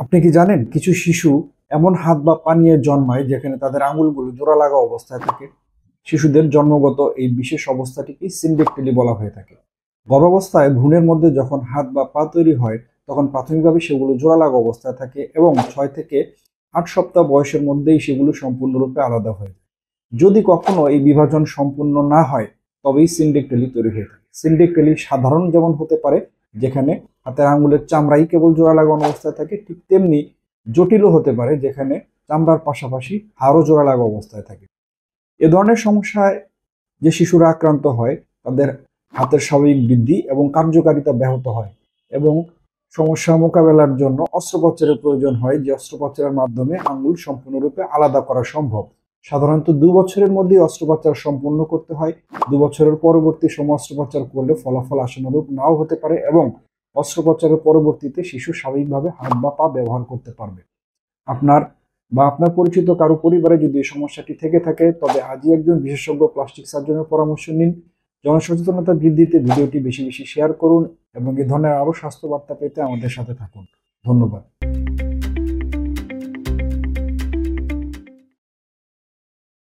আপনি কি জানেন কিছু শিশু এমন হাত বা পা নিয়ে জন্মায় যেখানে তাদের আঙুলগুলো জোড়া লাগা অবস্থায় থাকে। শিশুদের জন্মগত এই বিশেষ অবস্থাটিকে সিনডেক্টেলি বলা হয়ে থাকে। গর্ভাবস্থায় ভ্রূণের মধ্যে যখন হাত বা পা তৈরি হয় তখন প্রাথমিকভাবে সেগুলো জোড়া লাগা অবস্থায় থাকে এবং 6 থেকে 8 সপ্তাহ বয়সের মধ্যেই সেগুলো সম্পূর্ণরূপে আলাদা হয়ে যায়। যদি কখনো এই বিভাজন সম্পূর্ণ না হয় তবেই সিনডেক্টেলি তৈরি হয়ে থাকে। সিনডেক্টেলি সাধারণ যেমন হতে পারে, যেখানে হাতের আঙ্গুলের চামড়াই কেবল জোড়া লাগানো অবস্থায় থাকে, ঠিক তেমনি জটিলও হতে পারে যেখানে চামড়ার পাশাপাশি হাড়ও জোড়া লাগা অবস্থায় থাকে। এ ধরনের সমস্যায় যে শিশুরা আক্রান্ত হয় তাদের হাতের স্বাভাবিক বৃদ্ধি এবং কার্যকারিতা ব্যাহত হয় এবং সমস্যা মোকাবেলার জন্য অস্ত্রোপচারের প্রয়োজন হয়, যে অস্ত্রোপচারের মাধ্যমে আঙ্গুল সম্পূর্ণরূপে আলাদা করা সম্ভব। সাধারণত 2 বছরের মধ্যেই অস্ত্রোপচার সম্পূর্ণ করতে হয়। 2 বছরের পরবর্তী সময় অস্ত্রোপচার করলে ফলাফল আশানুরূপ নাও হতে পারে এবং অস্ত্রোপচারের পরবর্তীতে শিশু স্বাভাবিকভাবে হাত বা পা ব্যবহার করতে পারবে। আপনার বা আপনার পরিচিত কারো পরিবারে যদি এই সমস্যাটি থেকে থাকে তবে আজই একজন বিশেষজ্ঞ প্লাস্টিক সার্জনের পরামর্শ নিন। জনসচেতনতা বৃদ্ধিতে ভিডিওটি বেশি বেশি শেয়ার করুন এবং এই ধরনের আরও স্বাস্থ্য বার্তা পেতে আমাদের সাথে থাকুন। ধন্যবাদ।